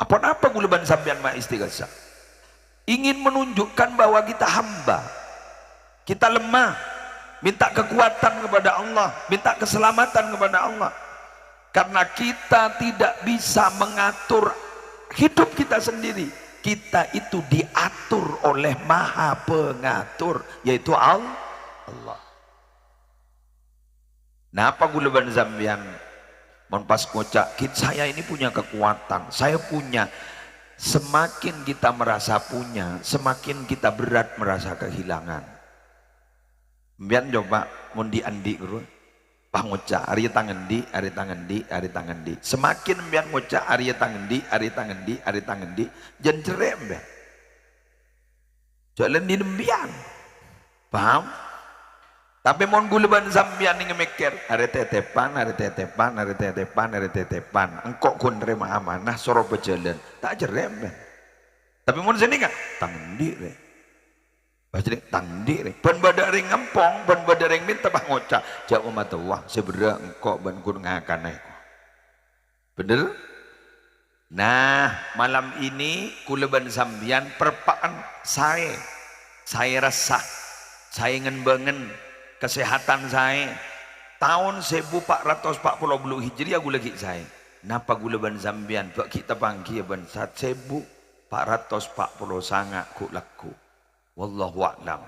Apa guleban sampean ma istighosah? Ingin menunjukkan bahwa kita hamba, kita lemah, minta kekuatan kepada Allah, minta keselamatan kepada Allah. Karena kita tidak bisa mengatur hidup kita sendiri. Kita itu diatur oleh Maha Pengatur, yaitu Allah. Nah, apa guleban sampean? Mon pas ngocak, saya ini punya kekuatan, saya punya. Semakin kita merasa punya, semakin kita berat merasa kehilangan. Biar coba mun diandi guru, Pak ngocak, hari tangan di, hari tangan di, hari tangan di. Semakin biar ngocak, hari tangan di, hari tangan di, hari tangan di, jangan cerai biar. Jalan di nembian, paham? Tapi mon guleban sambian ning mikir, are tetepan, are tetepan, are tetepan, are tetepan. Engkau kun nerima amanah soro berjalan, tak jerem. Tapi mon sini kan tangdi re. Pasti tangdi re. Ban badare ngempong, ban badare minta bah ngocak. Jak umat Allah, sebenarnya engkau ban kun ngakan aku. Bener? Nah, malam ini guleban sambian perpaan saya resah, saya ngen kesehatan saya tahun 1440 Hijriah aku lagi saya. Napa guleban sambian pak kita panggil ban 1440 sangat ku laku. Wallahu a'lam.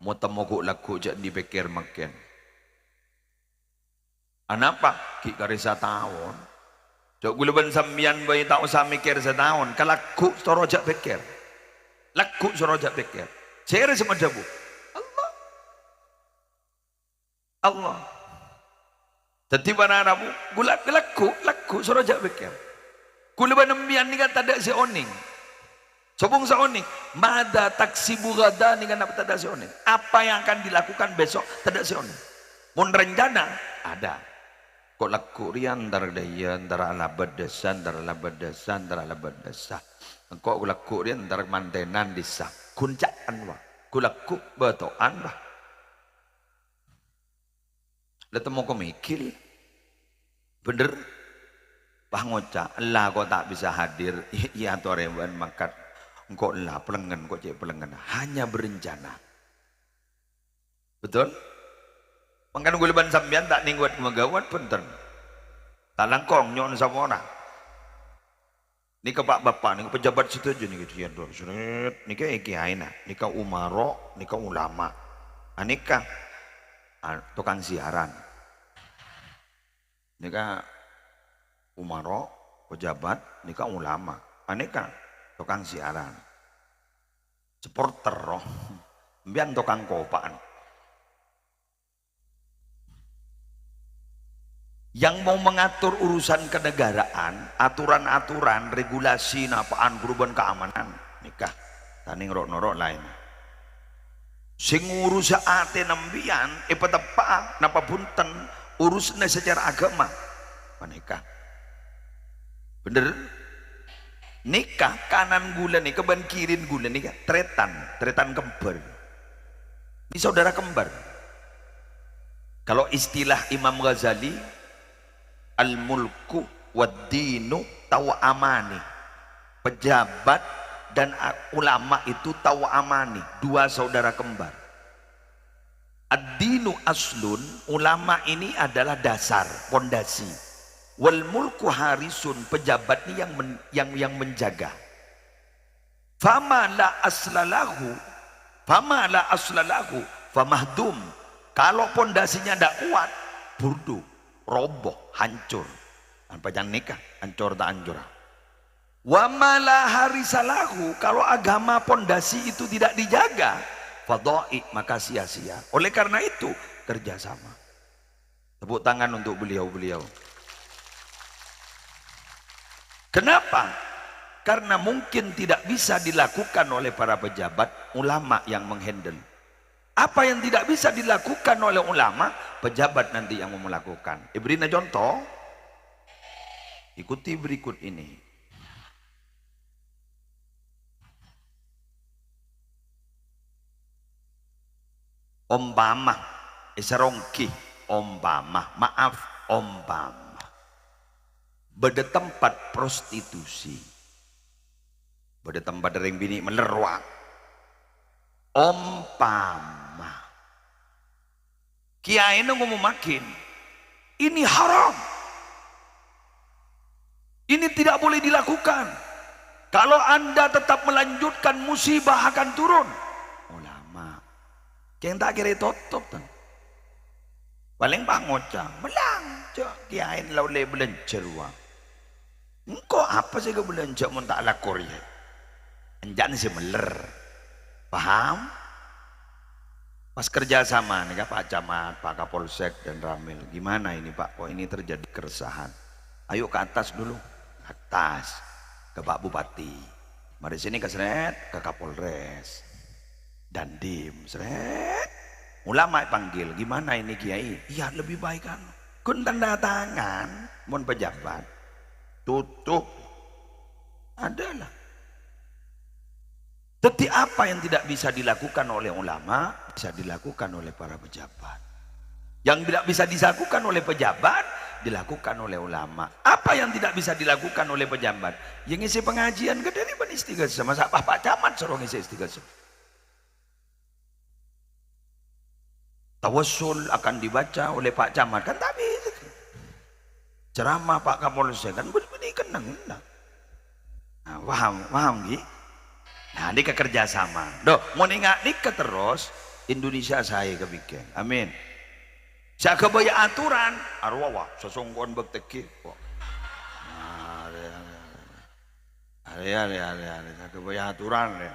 Mau temu ku laku jak dipikir makin. Anapa kita risa tahun. Jak guleban sambian bayi tak usah mikir setahun. Kalau ku sorojak pikir. Laku sorojak pikir. Saya semua jabu. Allah. Jadi mana nabu gulak laku sorojak bekir. Kuleban nembian ni kan tak ada si oning. Sobong sa oning. Mada taksibu gada ni kan tak ada si oning. Apa yang akan dilakukan besok tak ada si oning. Mun rencana ada. Kok laku rian dar dayan dar alabad desan dar alabad desan dar alabad desah. Kok laku rian dar mantenan disah. Kuncaan wa. Kulaku betoan bah. Lah temu ko mikir. Bener. Bah ngocak, lah kok tak bisa hadir. Iya to rewan makat. Engkau lah pelengan kok cek pelengan. Hanya berencana. Betul? Mangkan guleban sambian tak ningguat kemagawat punten. Talangkong nyon sama orang. Ni ke pak bapak, ni ke pejabat situ aja ni ke dor seret. Ni ke kiai na, ni ke umaro, ni ke ulama. Anika tukang siaran. Nika umaro, pejabat, nika ulama. Aneka tukang siaran. Supporter roh. Mbian tukang kopaan. Yang mau mengatur urusan kenegaraan, aturan-aturan, regulasi, napaan, perubahan keamanan, nikah. Tani ngerok-ngerok lain. Sing ngurus ate nembian petepa napa punten urusnya secara agama menikah. Bener? Nikah kanan gula nih keban kirin gula nih tretan kembar. Ini saudara kembar. Kalau istilah Imam Ghazali al-mulku wad-dinu tawamani. Pejabat dan ulama itu tawamani, dua saudara kembar. Ad-dinu aslun, ulama ini adalah dasar, pondasi. Wal mulku harisun, pejabat ini yang menjaga. Fama la aslalahu, famahdum. Kalau pondasinya tidak kuat, burdu, roboh, hancur. Apa jangan nikah, hancur tak hancur. Wa mala harisalahu, kalau agama pondasi itu tidak dijaga, fadha'i, maka sia-sia. Oleh karena itu kerjasama. Tepuk tangan untuk beliau-beliau. Kenapa? Karena mungkin tidak bisa dilakukan oleh para pejabat, ulama yang menghandle. Apa yang tidak bisa dilakukan oleh ulama, pejabat nanti yang mau melakukan. Beri contoh. Ikuti berikut ini. Umpama isarongki umpama maaf umpama beda tempat prostitusi pada tempat dering bini melerwak. Umpama kiai ngomong makin ini haram, ini tidak boleh dilakukan. Kalau anda tetap melanjutkan musibah akan turun. Ulama yang tak kira tutup kan paling pangoca melang cok kiai laulai belanja ruang. Engkau apa sih ke belanja mun tak lakor ya anjan si meler. Paham? Pas kerja sama nih Pak Camat, Pak Kapolsek dan Ramil, gimana ini Pak? Kok ini terjadi keresahan? Ayo ke atas dulu, atas ke Pak Bupati, mari sini ke seret ke Kapolres, dan dim seret, ulama panggil, gimana ini Kiai? Iya lebih baik kan? Kun tanda tangan, mohon pejabat, tutup, adalah. Tetapi apa yang tidak bisa dilakukan oleh ulama bisa dilakukan oleh para pejabat. Yang tidak bisa dilakukan oleh pejabat dilakukan oleh ulama. Apa yang tidak bisa dilakukan oleh pejabat? Yang ngisi pengajian ke dari istighosah sama Pak Camat suruh ngisi istighosah. Tawassul akan dibaca oleh Pak Camat kan tapi ceramah Pak Kapolsek kan benih kenang. Nah, paham gitu. Nah, ini kerjasama. Doh, mau ingat nikah terus Indonesia saya kebikin. Amin. Saya kebaya aturan, arwah sesungguhan bekteki. Saya kebaya aturan ya.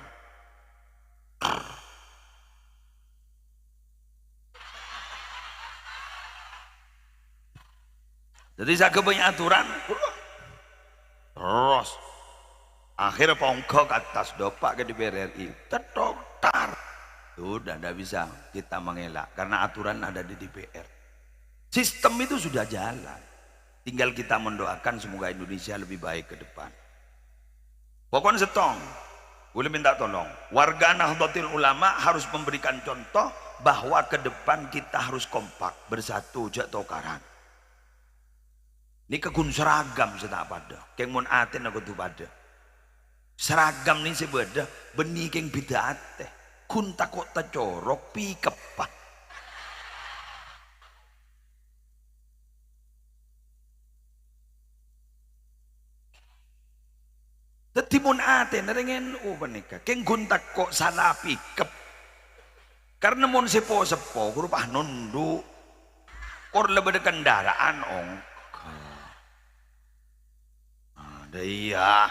Jadi saya kebaya aturan, terus. Akhirnya pongkok ke atas dopak ke DPR RI terdoktar sudah tidak bisa kita mengelak karena aturan ada di DPR. Sistem itu sudah jalan, tinggal kita mendoakan semoga Indonesia lebih baik ke depan. Pokoknya setong boleh minta tolong warga Nahdlatul Ulama harus memberikan contoh bahwa ke depan kita harus kompak bersatu jak tokaran. Ini kegun seragam setak pada keng mun aten aku tuh pada seragam nih sebeda benih keng bidat teh kun takut tacorok pi kepat tetimun ate nerengen benika keng kun takut salah pikep karena mon sepo kurupah nundu kor lebih kendaraan ong ada iya.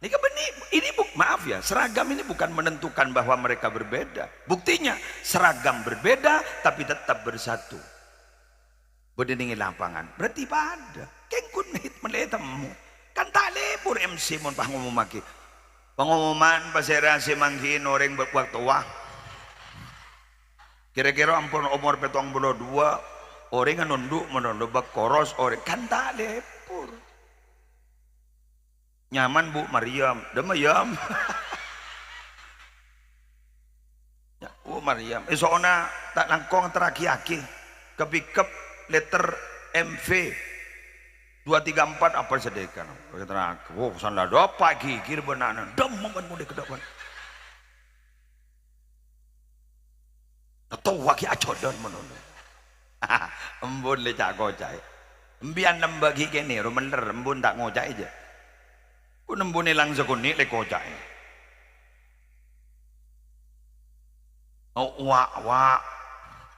Ini maaf ya, seragam ini bukan menentukan bahwa mereka berbeda. Buktinya seragam berbeda tapi tetap bersatu. Berdinding lapangan, berarti pada. Kengkun melihatmu, kan tak lebur MC mon pah ngomong maki. Pengumuman pasirasi mangkin orang waktu wah. Kira-kira ampun umur petong bulu dua orang nunduk menunduk koros orang kan tak lebur. Nyaman Bu Mariam, Mariam. Ya, Bu Mariam. Soalnya tak langkong teraki-aki kepikep letter MV 234 apa sedekan. Oh, sana ada pagi kira benar. Dem momen muda ke depan. Tahu waki acodon menurut. Embun lecak kocai. Embian lembagi kene, rumeler embun tak ngocai aja. Ku nembune langsung kuning le kocak. Oh wak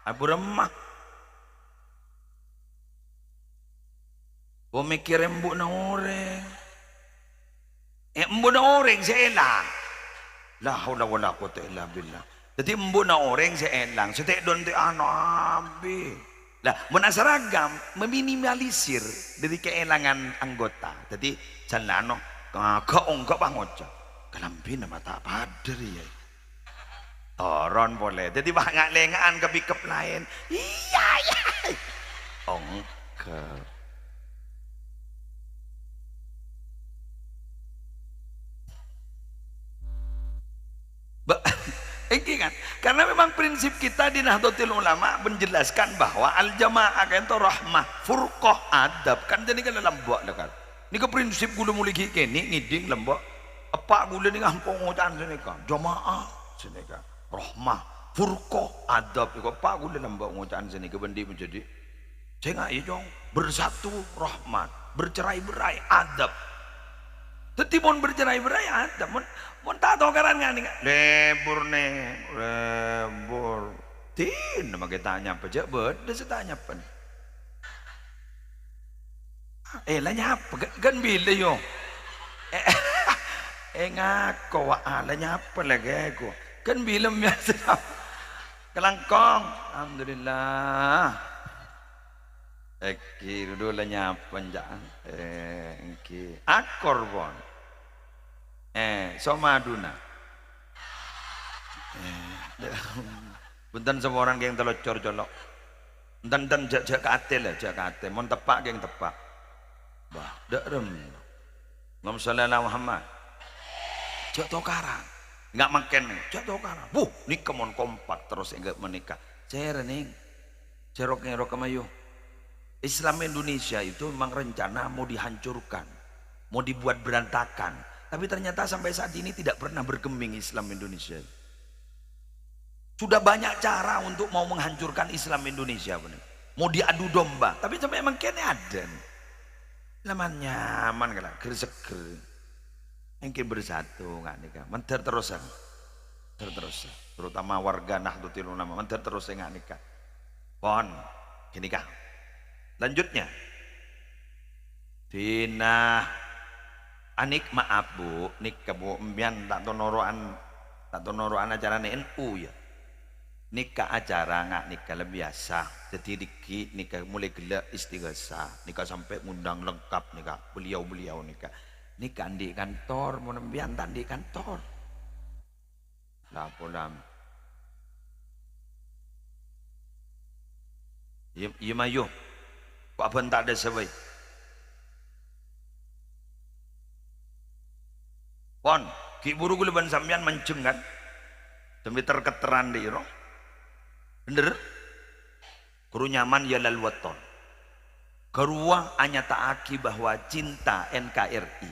abu remah. Ku mikir embuk na oreng. Embuk na oreng seelang. La haula wala quwata illa billah. Jadi embuk na oreng seelang. Setek don te abi. Lah mun seragam meminimalisir dari keelangan anggota. Jadi jalano keonggok pangoca kelambi nama tak pader ya toron boleh jadi banyak lengaan ke pikep lain iya ongkep ini kan karena memang prinsip kita di Nahdlatul Ulama menjelaskan bahwa al-jamaah kan itu rahmah furqah adab kan jadi kan dalam buat dekat ini ke prinsip kudu mulai kini ngiding lembok Pak gula ni ngampung ngucan senika. Jamaah senika. Rahmah, furqah, adab. Iko Pak gula nambah ngucan senika bendi menjadi. Saya nggak jong bersatu rahmat, bercerai-berai adab. Tetipun bercerai-berai adab. Mon tak tahu karan ngani lebur nih, lebur. Tin nama kita nyapa je, beda setanya pen. Lah nyapa kan bila yo. Ngako wa lah nyapa lagi aku. Kan bila biasa. Kelangkong, alhamdulillah. Eki dulu lah nyapa jangan. Eki akor bon. Somaduna. Bunten semua orang yang telocor colok. Bunten jak kate lah, jak kate. Mon tepak yang tepak. Bah, dak rem. Ngom sallallahu Muhammad. Jak tokaran. Enggak makan nih, jak tokaran. Nikah mon kompak terus enggak menikah. Saya ning. Cerok ngerok kemayu. Islam Indonesia itu memang rencana mau dihancurkan, mau dibuat berantakan. Tapi ternyata sampai saat ini tidak pernah berkembang Islam Indonesia. Sudah banyak cara untuk mau menghancurkan Islam Indonesia, bener. Mau diadu domba, tapi sampai emang kayaknya ada. Lama nyaman kalau gerseger, mungkin bersatu nggak nikah, menter terusan, terus. Terutama warga Nahdlatul Ulama, menter terus nggak nikah. Pon, nikah. Lanjutnya, Tina anik maaf bu, nikah bu, mbian tak tonoroan acara NU ya. Nikah acara nggak nikah lebih biasa. Jadi dikit nikah mulai gelap istighosah, nikah sampai ngundang lengkap nikah beliau nikah. Nikah di kantor, mau mbian tak di kantor. Lah pulang. Iya mayu. Pak pun tak ada sebaik. Pon, ki buru gula ban sambian mencem kan? Sambil terketeran di roh. Bener? Kuru nyaman ya lalu waton. Keruah hanya taaki bahwa cinta NKRI,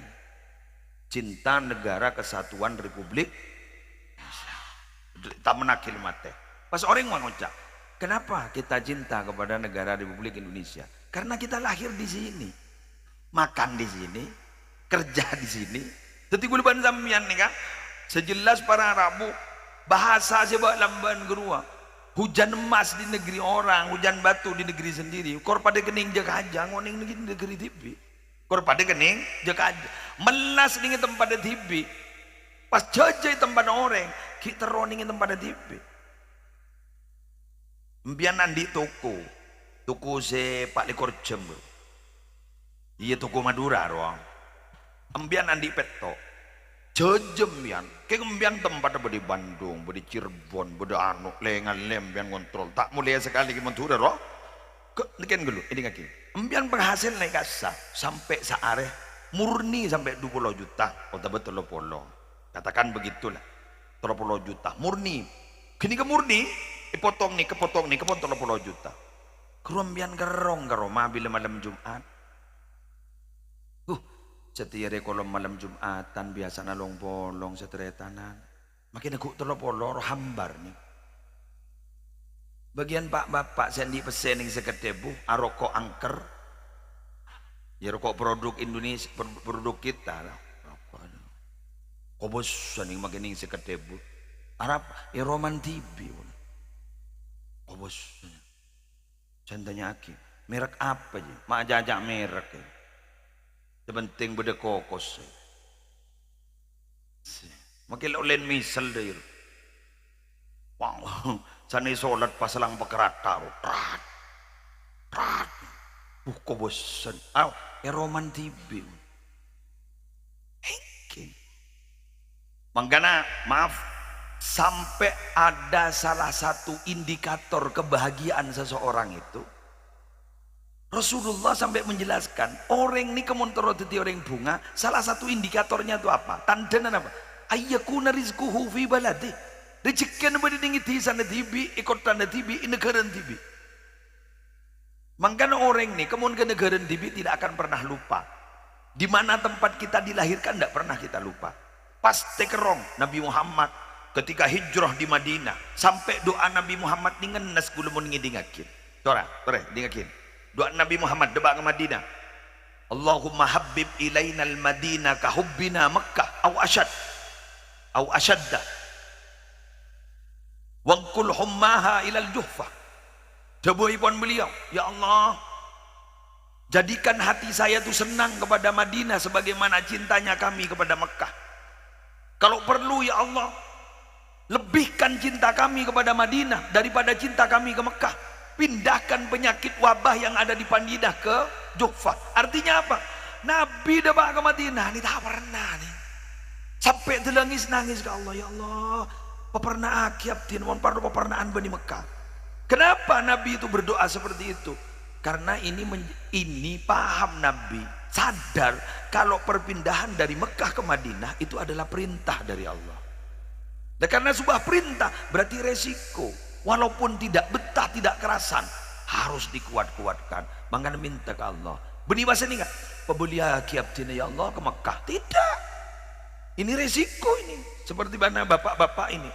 cinta Negara Kesatuan Republik Indonesia. Tak menakil mate. Pas orang mau ngucap, kenapa kita cinta kepada negara Republik Indonesia? Karena kita lahir di sini, makan di sini, kerja di sini. Jadi gue leban sambian nih kan, sejelas para Arabu bahasa sebab lamban gerua. Hujan emas di negeri orang, hujan batu di negeri sendiri. Kor pada kening jaga aja, ngoning negeri TV. Kor pada kening jaga aja, melas di tempat TV. Pas jajai tempat orang, kita roning tempat TV. Mbian andi toko se Pak Lekor Jem. Iya toko Madura roang. Mbian andi peto. Jejem bian, kembian tempat di Bandung, di Cirebon, di anu lengan lembian kontrol. Tak mulia sekali ke Madura roh. Niken dulu, ini kaki. Mbian penghasil naik kasar sampai saare murni sampai 20 juta. Oh betul polo. Katakan begitulah. 30 juta murni. Kini ke murni, kepotong nih, kepotong 30 juta. Kerumbian gerong bila malam Jumat. Setiap kalau malam Jumatan biasa nalong bolong seteretanan. Makin aku terlopolor hambar nih. Bagian pak bapak sendi pesen yang seketebu aroko angker. Ya rokok produk Indonesia, produk kita lah. Kau bosan yang makin yang seketebu. Arab Roman TV. Kau bosan. Contohnya aki. Merek apa aja? Mak jajak merek ya. Penting beda kokos. Makin ulen misal deh. Wow, sana solat pasalang pekerata. Rat. Kok bosan. Roman TV. Mangkana maaf. Sampai ada salah satu indikator kebahagiaan seseorang itu. Rasulullah sampai menjelaskan orang ini kemontoro teti orang bunga, salah satu indikatornya itu apa? Tandanya apa? Ayyakuna rizquhu fi baladi. Rezekinya badi tinggi di sana tibi, ikut tanda tibi, negara tibi. Makanya orang ini kemun ke negara tibi tidak akan pernah lupa. Di mana tempat kita dilahirkan tidak pernah kita lupa. Pasti kerong Nabi Muhammad ketika hijrah di Madinah sampai doa Nabi Muhammad ni ngenes kula mun ngidingakin. Tora, dingakin. Doa Nabi Muhammad debak ke Madinah. Allahumma habbib ilainal Madinah ka hubbina Makkah au asyadda. Wangkul hummaha ilal juhfah. Debuipun beliau, ya Allah, jadikan hati saya itu senang kepada Madinah sebagaimana cintanya kami kepada Mekah. Kalau perlu ya Allah, lebihkan cinta kami kepada Madinah daripada cinta kami ke Mekah. Pindahkan penyakit wabah yang ada di Madinah ke Juhfah. Artinya apa? Nabi debak ke Madinah ini tak pernah nih. Sampai nangis ke Allah, ya Allah, pernah akiabtin mon pardo pernaan bani Mekah. Kenapa Nabi itu berdoa seperti itu? Karena ini paham Nabi, sadar kalau perpindahan dari Mekah ke Madinah itu adalah perintah dari Allah. Dan karena sebuah perintah berarti resiko, walaupun tidak betah, tidak kerasan, harus dikuat-kuatkan. Makanya minta ke Allah. Beni bahasa ini enggak? Pebelia kiabtina ya Allah ke Mekah. Tidak. Ini resiko ini. Seperti mana bapak-bapak ini.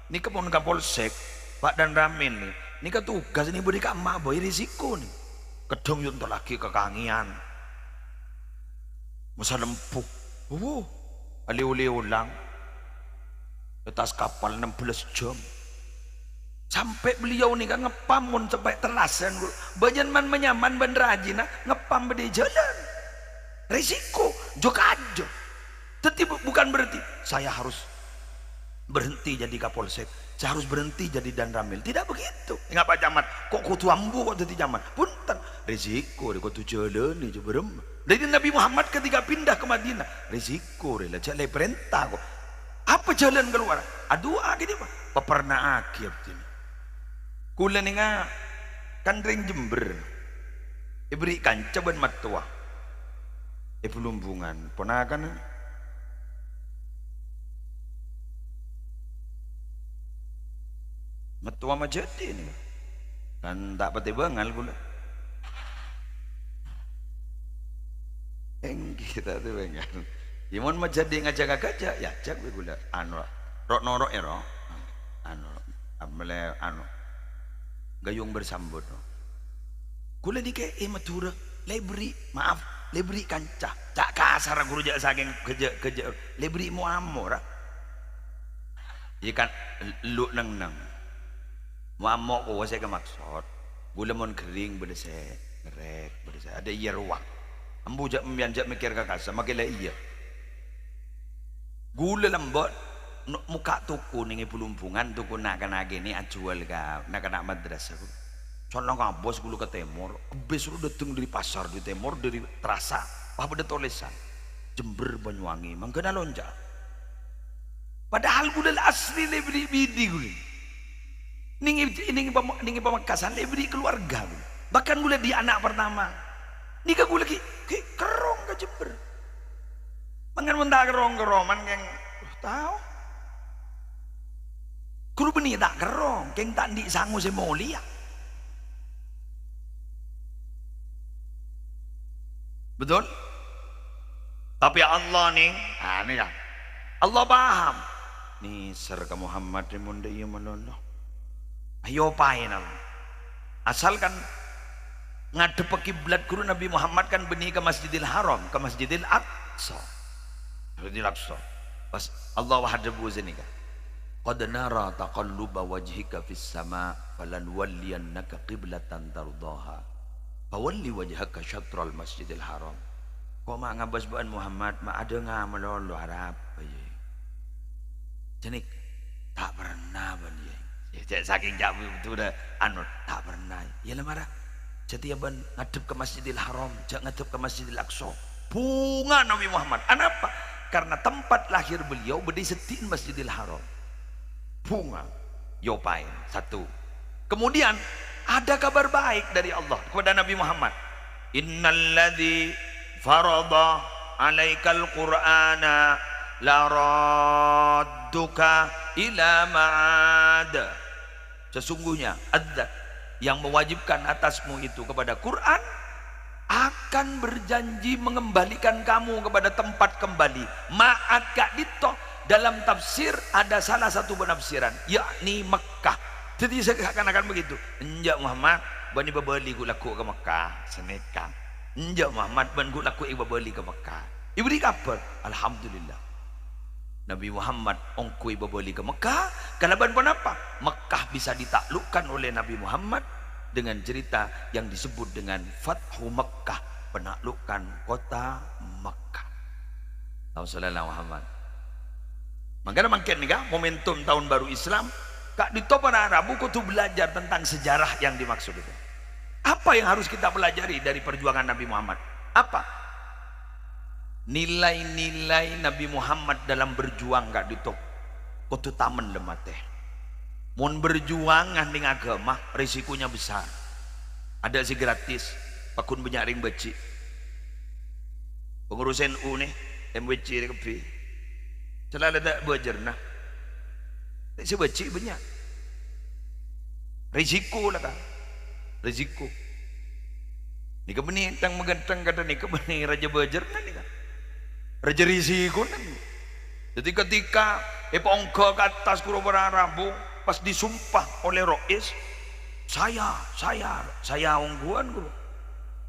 Ini kepon Kapolsek, Pak dan Ramin nih. Ini ketugas ini beri mak boy risiko nih. Kedong yun lagi kekangian. Masa lempuk. Ali-uli ulang. Atas kapal 16 jam. Sampai beliau nih kan ngepamun sampai telasan. Banyak man menyaman ban rajin ngepam di jalan. Risiko. Joka aja. Tetapi bukan berarti saya harus berhenti jadi Kapolsek, saya harus berhenti jadi Dan Ramil. Tidak begitu. Enggak Pak Camat, kok kutu ambu kok jadi camat. Punten, risiko dia kutu jalan nih coba. Jadi Nabi Muhammad ketika pindah ke Madinah, risiko rela cak perintah kok. Apa jalan keluar? Aduh gini Pak. Pernah akhir sini. Kula ninga kan ring Jember. Ibri kanca ban matua. Pelumbungan, ponakan metua majadi ini kan tak pati bangal pula kita tuh bangal imun majadi ngajak aja ya cak gula anu rok norok ya rok anu amle anu gayung bersambut gula dike matura lebri maaf lebri kancah cak kasar guru jak saking keje lebri mu amor ikan lu nang mamok ko saya kemaksud gula mon kering bedese ngerek bedese ada iya ruang ambu jak membianjak mikir kakasa makila iya gula lembot muka tuku ning pelumpungan tuku nak ni ajual ka nak madrasah sono ka bos gula ke timur bes lu dateng dari pasar di timur dari terasa apa ada tulisan Jember Banyuwangi mangkana lonjak padahal gula asli lebih bidi gula Ningi pemekasan lebih keluarga bahkan gue di anak pertama nikah gue lagi kerong ke Jember mangan mentah kerong man yang tahu guru benih tak kerong keng tak di sangu semolia betul tapi Allah nih ini kan Allah paham nih ser ke Muhammad munda iya menolong ayo pain asalkan ngadep kiblat guru Nabi Muhammad kan benih ke Masjidil Haram ke Masjidil Aqsa pas Allah wahdahu zanika qad nara taqalluba wajhika fis sama falan walliyannaka qiblatan tardaha fawalli wajhaka syatral Masjidil Haram kok mak ngabas baan Muhammad mak ada ngamelolo harap jenik tak pernah ban saking jauh itu udah anu tak pernah ya lemara jadi ban ngadep ke Masjidil Haram jangan ngadep ke Masjidil Aqsa bunga Nabi Muhammad kenapa karena tempat lahir beliau berdiri setin Masjidil Haram bunga yopain satu kemudian ada kabar baik dari Allah kepada Nabi Muhammad innalladzi farada alaikal qur'ana la radduka ila ma'ad sesungguhnya adzat yang mewajibkan atasmu itu kepada Quran akan berjanji mengembalikan kamu kepada tempat kembali ma'ad kak dito dalam tafsir ada salah satu penafsiran, yakni Mekah. Jadi seakan-akan begitu. Enjak Muhammad, bani babali ku laku ke Mekah, senekang. Enjak Muhammad, ban ku laku babali ke Mekah. Ibri kabar, alhamdulillah. Nabi Muhammad ongkui babali ke Mekah. Kalaban apa? Mekah bisa ditaklukkan oleh Nabi Muhammad dengan cerita yang disebut dengan Fathu Mekah, penaklukan kota Mekah. Tahu sallallahu Muhammad. Makanya makin nih momentum tahun baru Islam, kak di topan Arabu kutu belajar tentang sejarah yang dimaksud itu. Apa yang harus kita pelajari dari perjuangan Nabi Muhammad? Apa? Nilai-nilai Nabi Muhammad dalam berjuang kak di top. Kutu tamen lemah teh. Mun berjuang nganding agama risikonya besar. Ada si gratis, pakun benyaring beci. Pengurus NU nih, MWC kepi. Selalu ada berjernah. Si beci banyak. Risiko lah kan. Risiko. Ni kebeni tang megantang kata ni kebeni raja berjernah ni kan. Raja risiko kan. Jadi ketika ongko ke atas kuro berarabu pas disumpah oleh Rois, saya ongguan guru.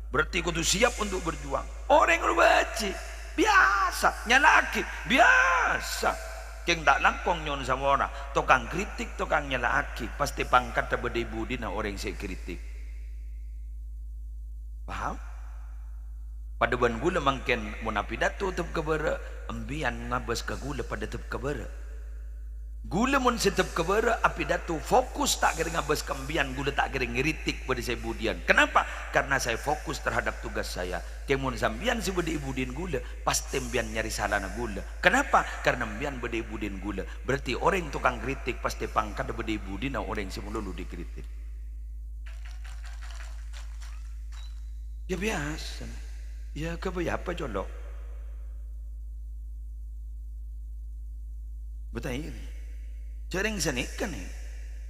Berarti kudu siap untuk berjuang. Orang yang baca biasa, nyalaki biasa. Keng tak langkong nyon sama orang. Tukang kritik, tukang nyalaki. Pasti pangkat tabedai budi na orang yang saya kritik. Paham? Pada ban gula mangken munapidato tep kabara, ambian ngabas ka gula pada tep kabara. Gula mun setep kabara apidato fokus tak kira ngabas kambian, gula tak kira ngeritik pada saya budian. Kenapa? Karena saya fokus terhadap tugas saya. Kemun sambian si budi ibudin gula, pasti mbian nyari salah na gula. Kenapa? Karena mbian budi ibudin gula. Berarti orang tukang kritik pasti pangkat budi ibudin na orang si melulu dikritik. Ya biasa. Ya apa colok. Betul ini. Jaring senikan nih.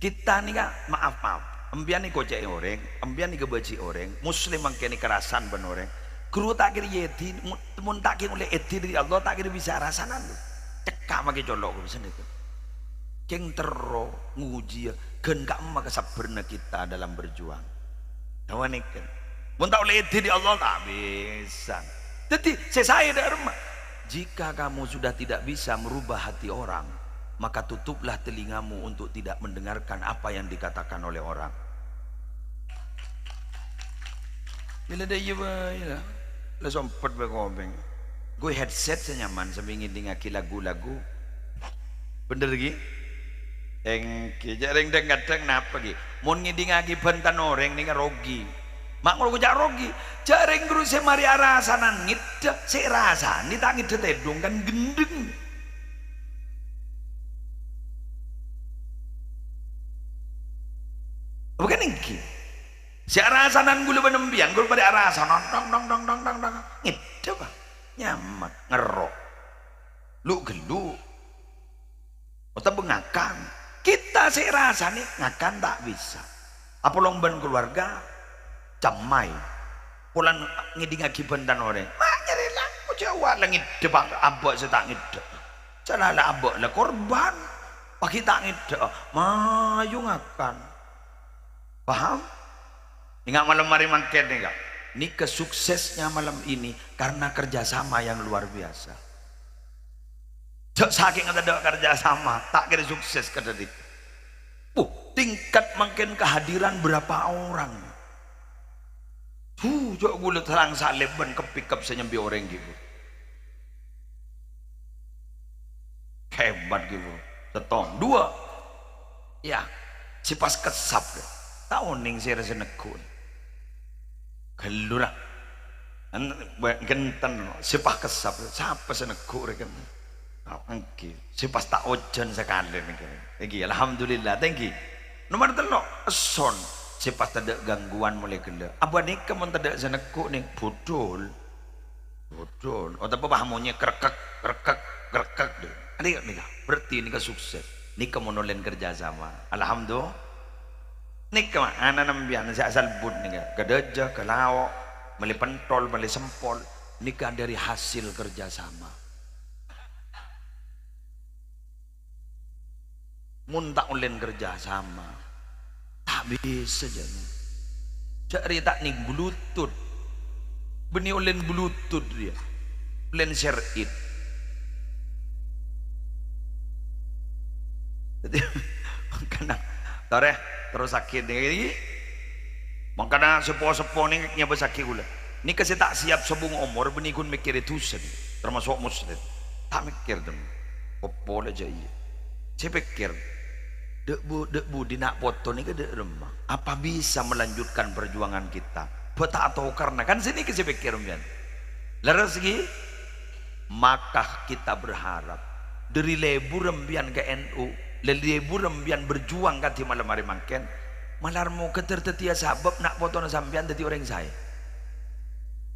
Kita nih kak maaf. Ambian nih kocek orang, ambian nih kebaci orang. Muslim mangkeni kerasan ben orang. Kru tak kira yeti, mun tak kira oleh eti dari Allah tak kira bisa rasanan lu. Cekak makai colok gue bisa nih. Keng tero nguji ya, kan gak maka sabarna kita dalam berjuang. Tahu nih kan. Mun tak oleh eti di Allah tak bisa. Jadi saya dharma. Jika kamu sudah tidak bisa merubah hati orang, maka tutuplah telingamu untuk tidak mendengarkan apa yang dikatakan oleh orang. Bila ada iya lah, lah sempat berkobeng. Gue headset senyaman sambil ngidingaki lagu-lagu. Bener lagi? Engki jarang dengar napa lagi? Mun ngidingaki bentan orang ni rogi. Mak ngurung jak rogi. Jarang guru saya mari arasanan ngidek saya rasa ni tak ngidek tedung kan gendeng. Bukan ini. Si arasanan gula benembian, gula pada arasanan, dong, itu pak, nyaman, ngerok, lu gelu, atau bengakan, kita si rasa nih ngakan tak bisa. Apa lomban keluarga, camai, pulang ngiding akibat dan orang, mak nyari lah, aku jawab langit depan abok setak ngidek, salah lah abok lah korban, pakai tak ngidek, mayu ngakan. Paham? Ingat malam mari mangken nih kak. Ini kesuksesnya malam ini karena kerjasama yang luar biasa. Saking ada kerjasama, tak kira sukses ke tadi. Tingkat mangken kehadiran berapa orang? Jok gula terang salib ban kepikap senyambi orang gitu. Hebat gitu. Tetong dua. Ya, si pas kesap deh. Tahun ning saya rasa nekun gelurah genten sepah kesap siapa senekuk rekan angki sepas tak ojan sekali nih alhamdulillah thank you nomor telok son sepas tidak gangguan mulai gila apa nih kamu tidak senekuk nih bodol atau apa pahamunya kerekek deh adik berarti ini sukses nih kamu nolen kerjasama alhamdulillah. Nik kemana anak nambian si asal bud nih kedeja kelawak meli pentol meli sempol nikah dari hasil kerjasama Mun tak ulen kerja sama. Tak bisa jangan. Cari tak nih bluetooth. Beni ulen bluetooth dia. Ulen share it. Jadi makanya tare terus sakit nih. Makanya sepo-sepo nih nyaba sakit gula. Ini kasi tak siap sebung umur beni kun mikir itu sendiri. Termasuk muslim. Tak mikir dong. Opo aja iya. Saya pikir dek bu di nak foto nih ke dek remah. Apa bisa melanjutkan perjuangan kita? Beta atau karena kan sini kasi pikir kan. Laras lagi maka kita berharap dari lebu rembian ke NU, lebu rembian berjuang kan di malam hari makan. Malarmu ketertetia sabab nak foto na sambian dadi orang saya.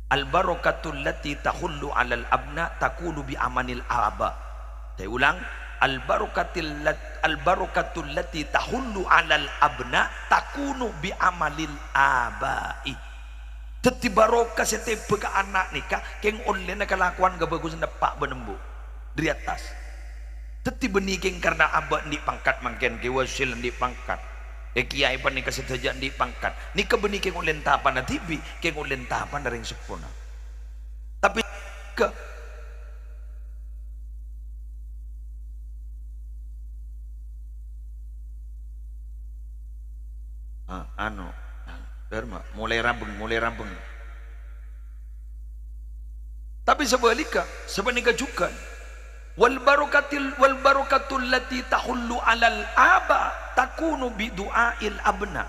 Al barakatul lati tahullu alal abna takulu bi amanil aba. Saya ulang, al barakatul lati tahullu alal abna takunu bi amalil abai. Teti barokah setiap ke anak nikah keng oleh nak kelakuan kebagusan depak benembu di atas. Teti benih keng karena abah di pangkat mangken ke wasil di pangkat. Kiai pan nikah setajak di pangkat. Nikah benih keng oleh tapan na tibi keng oleh tapan dari yang sempurna. Tapi ke Dharma mulai rambung. Tapi sebaliknya juga wal barakatul lati tahullu alal aba takunu bi du'ail abna.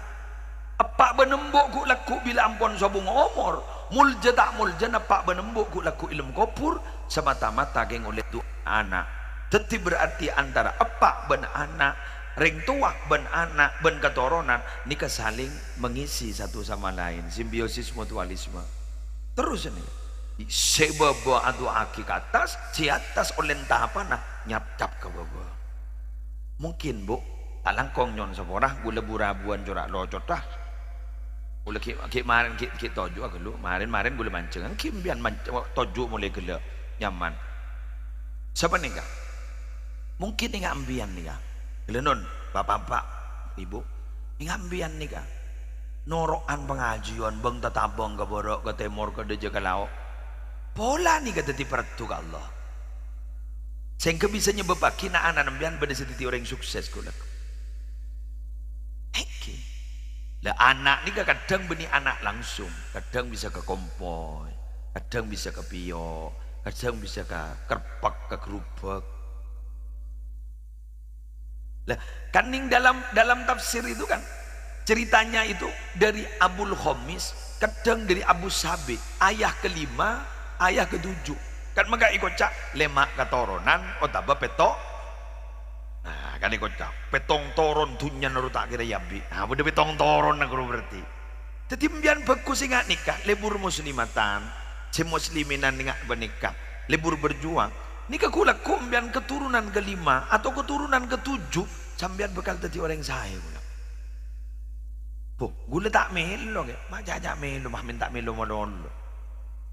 Apa benembok ku laku bila ampun sabung umur mulja tak mulja apa benembok ku laku ilmu kopur semata-mata geng oleh tu anak. Teti berarti antara apa ben anak ring tua ben anak ben keturunan nikah saling mengisi satu sama lain, simbiosis mutualisme. Terus ini sebab adu aki ke atas si atas oleh tahapan nyap-cap ke bawah. Mungkin bu alangkong nyon seporah gula burabuan corak locot dah gula kemarin kita toju agak marin gula mancengan kimbian toju mulai gula nyaman siapa nih kak mungkin nih ambian nih kak gelenon bapak ibu nih ambian nih kak norokan pengajian bang tatabang ke borok ke timur ke deja ke laut pola nih kata di pertu ke Allah sehingga bisa nyebab kina anak ambian pada sedikit orang sukses gula lah anak ni kadang benih anak langsung, kadang bisa ke kompoi, kadang bisa ke pio, kadang bisa ke kerpak, ke gerubak. Lah kaning dalam tafsir itu kan ceritanya itu dari Abul Khomis, kadang dari Abu Sabi, ayah kelima, ayah ketujuh. Kan maka ikut cak lemak keturunan, otaba petok. Nah, kan ikut cak petong toron tunya naru tak kira yabi. Nah, udah petong toron nak berarti. Jadi mbian bagus ingat nikah, lebur muslimatan, si musliminan ingat bernikah, lebur berjuang. Nikah kulak mbian keturunan kelima atau keturunan ketujuh, sambian bekal tadi orang saya gula. Bu, gula tak melo ke, mak jajak melo, mah minta melo modon.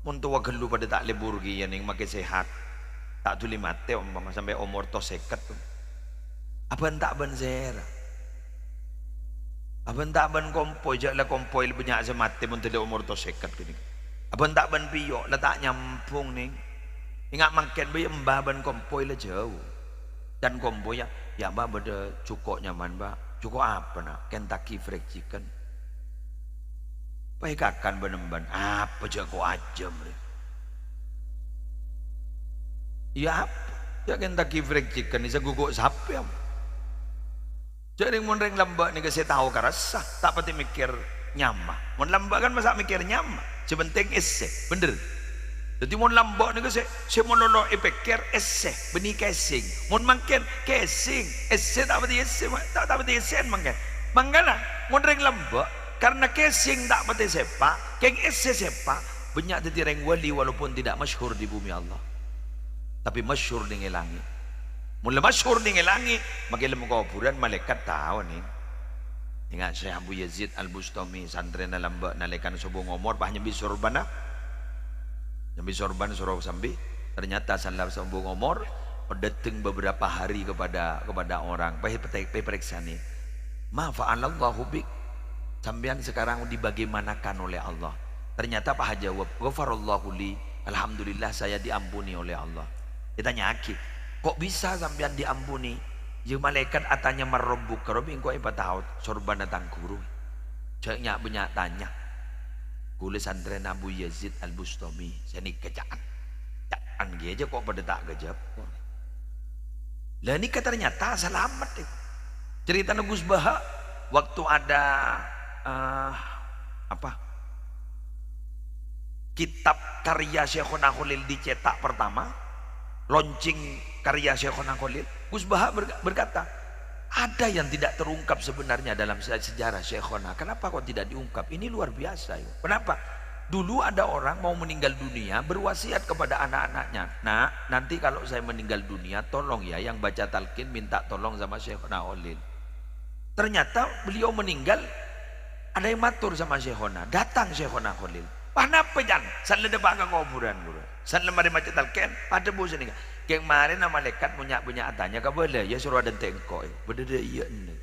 Untuk wagelu pada tak lebur gian yang makin sehat, tak tuli mate umpama sampai umur to seket tu. Apa tak ban zera? Apa tak ban kompoi jaklah kompoi lebih banyak semati pun tidak umur to seket gini. Apa tak ban piyo lah tak nyampung nih. Ingat makan bayi mbah ban kompoi lah jauh. Dan kompoi ya mbah beda cukup nyaman mbah. Cukup apa nak? Kentucky Fried Chicken. Baik akan benemban apa jago aja mereka. Ya apa? Ya Kentucky Fried Chicken isa guguk sapi apa? Jadi mun ring lambak ni kasi tahu karasa tak pati mikir nyama. Mun lambak kan masa mikir nyama. Sebenting esse, bener. Jadi mun lambak ni kasi si mun lolo ipikir esse, benih casing. Mun mangken casing, esse tak pati esse, tak pati esse mangken. Mangkana mun ring lambak karena casing tak pati sepa, keng esse sepa, banyak jadi ring wali walaupun tidak masyhur di bumi Allah. Tapi masyhur di langit. Mula masyhur di langit, makilam ko kuburan malaikat tahu nih. Ingat saya Abu Yazid Al-Bustami santri na lamba nalekan subong umur bah nyambi sorban na. Nyambi sorban suruh sambi. Ternyata sanlap subong umur datang beberapa hari kepada orang, periksa nih, ma fa'alallahu bik, sampean sekarang dibagaimanakan oleh Allah. Ternyata Pak jawab, ghafarallahu li, alhamdulillah saya diampuni oleh Allah. Ditanya Aki, kok bisa sampean diampuni? Ya malaikat atanya marrabbuk, rabbi engkau apa tahu sorban datang guru. Caknya banyak tanya. Kule santren Abu Yazid Al-Bustami, saya ni kejaan aja kok pada tak gejap. Lah ini ternyata selamat itu. Cerita Gus Baha waktu ada kitab karya Syekhona Khalil dicetak pertama, launching karya Syekhona Khalil, Gus Baha berkata, ada yang tidak terungkap sebenarnya dalam sejarah Syekhona. Kenapa kok tidak diungkap? Ini luar biasa. Ya. Kenapa? Dulu ada orang mau meninggal dunia berwasiat kepada anak-anaknya. Nah, nanti kalau saya meninggal dunia, tolong ya yang baca talqin minta tolong sama Syekhona Khalil. Ternyata beliau meninggal, ada yang matur sama Syekhona. Datang Syekhona Khalil. Kenapa jangan? Saya ada bangga kuburan guru. Saya lemari baca talqin, ada bos ini. Kayak kemarin malaikat punya atanya kabel ya suruh ada tengkok. Beda iya ini.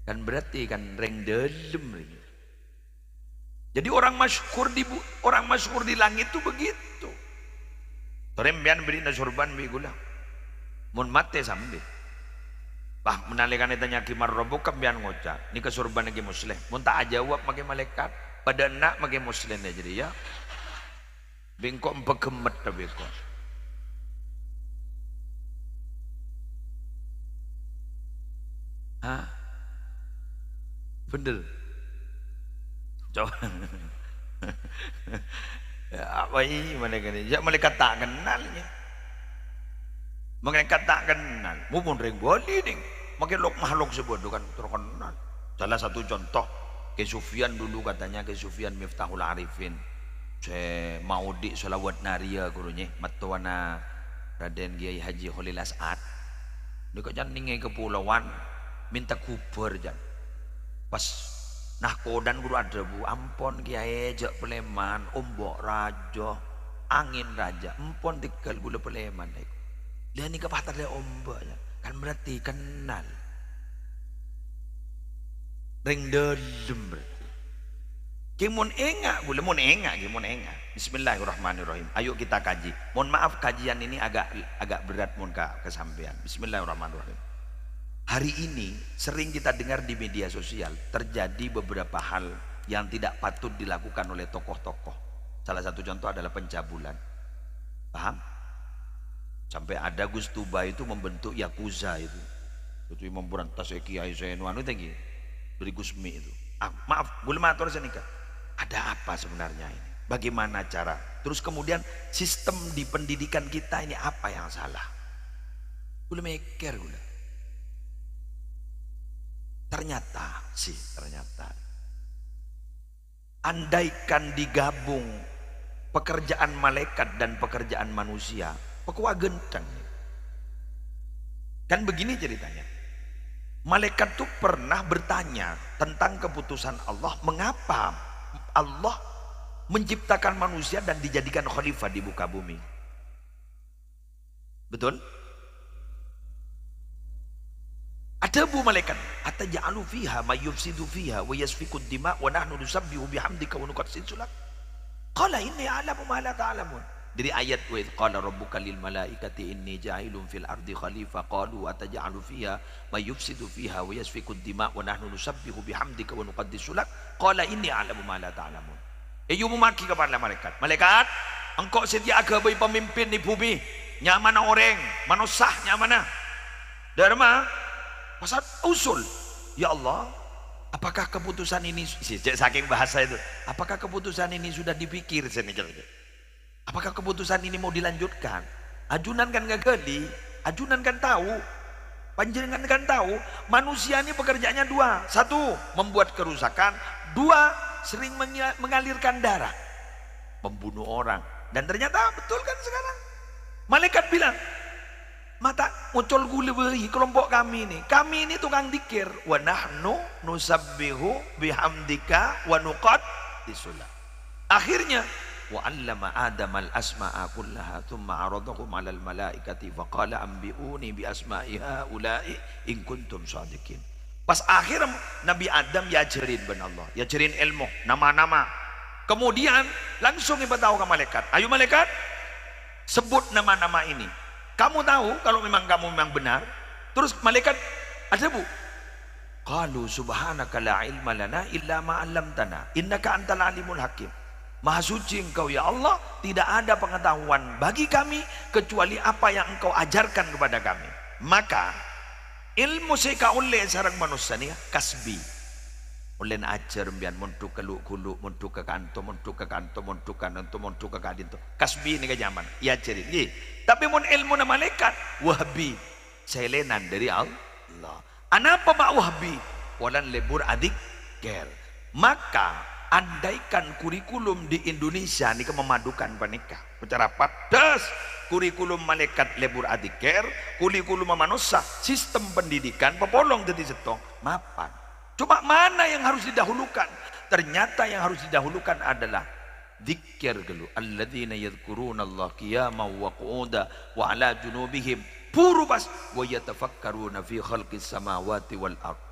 Kan berarti kan reng dalam. Jadi orang masyhur di langit itu begitu. Torembian beri nasurban bigula. Mun mate sambil. Bah menalikan itanya kimar robo kambian ngoca. Ni kesurban lagi muslim. Mun tak jawab mage malaikat. Pada nak mage muslim aja jadi ya. Bengkok empegemet tapi kok. Hah? Bener. Coba. Ya, apa ini malaikat ini? Ya malaikat tak kenalnya. Malaikat tak kenal. Mumpun ring boleh nih. Makin makhluk sebut kan terkenal. Salah satu contoh ke Sufyan dulu katanya ke Sufyan Miftahul Arifin. Saya mau di solawat naria gurunya matuana Raden Kiai Haji Khalil As'ad. Dia kan ningai kepulauan minta kubur jan. Pas nah kodan guru ada bu ampon kiai jak peleman ombok raja angin raja ampon tinggal gula peleman dia ni kepatar dia ombaknya kan berarti kenal ring dalam berarti kimun enggak gula mun enggak Bismillahirrahmanirrahim. Ayo kita kaji. Mohon maaf kajian ini agak berat mun kesampean. Bismillahirrahmanirrahim. Hari ini sering kita dengar di media sosial terjadi beberapa hal yang tidak patut dilakukan oleh tokoh-tokoh. Salah satu contoh adalah pencabulan. Paham? Sampai ada Gus Tuba itu membentuk Yakuza itu. Itu memberantas Kiai Zainul tinggi. Dari Gusmi itu. Maaf, boleh matur senika. Ada apa sebenarnya ini? Bagaimana cara? Terus kemudian sistem di pendidikan kita ini apa yang salah? Boleh mikir gula. Ternyata andaikan digabung pekerjaan malaikat dan pekerjaan manusia, pekuah genteng. Kan begini ceritanya. Malaikat tuh pernah bertanya tentang keputusan Allah, mengapa Allah menciptakan manusia dan dijadikan khalifah di muka bumi. Betul? Ada bu malaikat, ataj'alu fiha may yufsidu fiha wa yasfiku ad-dima wa nahnu nusabbihu bihamdika wa nuqaddisu lak. Qala inni a'lamu ma la ta'lamun. Dari ayat wa idz qala rabbuka lil malaikati inni ja'ilun fil ardi khalifah qalu ataj'alu fiha may yufsidu fiha wa yasfiku ad-dima wa nahnu nusabbihu bihamdika wa nuqaddisu lak. Qala inni a'lamu ma la ta'lamun. Ia memaki kepada malaikat. Malaikat, engkau sediakan bagi pemimpin di bumi. Nya mana orang, mana sah, nya mana? Dharma pasal usul. Ya Allah, apakah keputusan ini saking bahasa itu? Apakah keputusan ini sudah dipikir senikah? Apakah keputusan ini mau dilanjutkan? Ajunan kan gak geli, ajunan kan tahu, panjenengan kan tahu. Manusia ini pekerjaannya dua, satu membuat kerusakan, dua sering mengalirkan darah, membunuh orang. Dan ternyata betul kan sekarang. Malaikat bilang, mata muncul gulebehi kelompok kami ini tukang dikir. Wa nahnu nusabbihu bihamdika wa nuqaddisu lak. Akhirnya wa 'allama Adam al-asma'a kullaha thumma 'aradahum 'alal malaikati faqala anbi'uni bi asma'i haula'i in kuntum shadiqin. Pas akhir Nabi Adam diajarin ben Allah, diajarin ilmu, nama-nama. Kemudian langsung diberitahu ke malaikat, ayo malaikat, sebut nama-nama ini. Kamu tahu kalau memang kamu memang benar. Terus malaikat ada bu, qalu subhanaka la ilma lana illa ma 'allamtana innaka antal alimul hakim. Maha suci engkau ya Allah, tidak ada pengetahuan bagi kami kecuali apa yang engkau ajarkan kepada kami. Maka ilmu seka oleh sarang manusia ni kasbi. Oleh ajar mbian montu keluk kuluk, montu ke kanto, montu ke kanto, montu ke kanto, montu ke kadinto. Kasbi ni ke zaman. Ya ceri. Tapi mon ilmu na malaikat wahbi. Selenan dari Allah. Anapa pak wahbi? Walan lebur adik ker. Maka andaikan kurikulum di Indonesia ni memadukan panikah secara padas kurikulum malaikat lebur adiker, kurikulum manusia, sistem pendidikan pepolong jadi setong mapan. Cuma mana yang harus didahulukan? Ternyata yang harus didahulukan adalah dzikir dulu. Alladzina yadhkuruna Allah qiyaman wa qu'udan wa 'ala junubihim puru pas wa yatafakkaruna fi khalqis samawati wal ardh.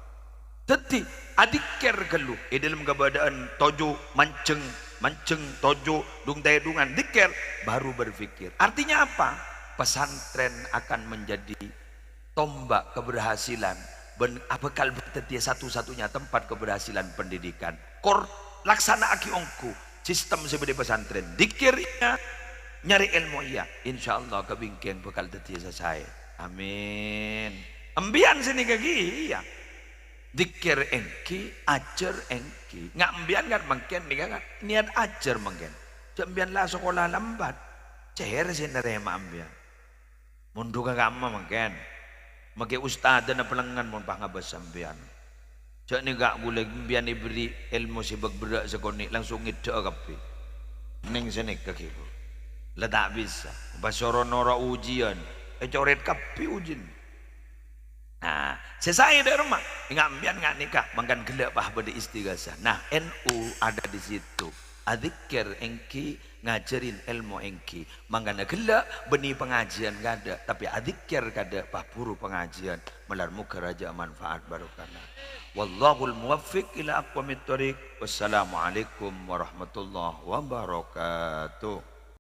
Teti adikir gelu dalam keadaan tojo manceng tojo dung dungan dikir baru berpikir. Artinya apa? Pesantren akan menjadi tombak keberhasilan. Apakah dia satu-satunya tempat keberhasilan pendidikan. Kor laksana aki ongku sistem seperti pesantren. Dikirnya nyari ilmu iya. Insya Allah kebingkian bakal teti selesai. Amin. Ambian sini kaki iya. Dikir engki, ajar engki. Ngak ambian kan mungkin nih kan niat ajar mungkin. Jambian lah sekolah lambat. Cair sih nerema ambian. Mundu ke kamu mungkin. Mungkin ustad dan pelengan mun pangabas ambian. Cak ni gak boleh ambian diberi ilmu si berberak sekonik langsung ngidek kapi. Neng sini kaki bu. Lah tak bisa. Basoron ora ujian. Coret kapi ujian. Nah, selesai dari rumah, ingat ambian nggak nikah, makan gelap bah berde istighasah. Nah, NU ada di situ. Adzikir engki ngajarin ilmu engki, mangana gelap benih pengajian gak ada, tapi adzikir kada bah puru pengajian melarmu kerajaan manfaat barokana. Wallahul muwaffiq ila aqwamit thoriq. Wassalamualaikum warahmatullahi wabarakatuh.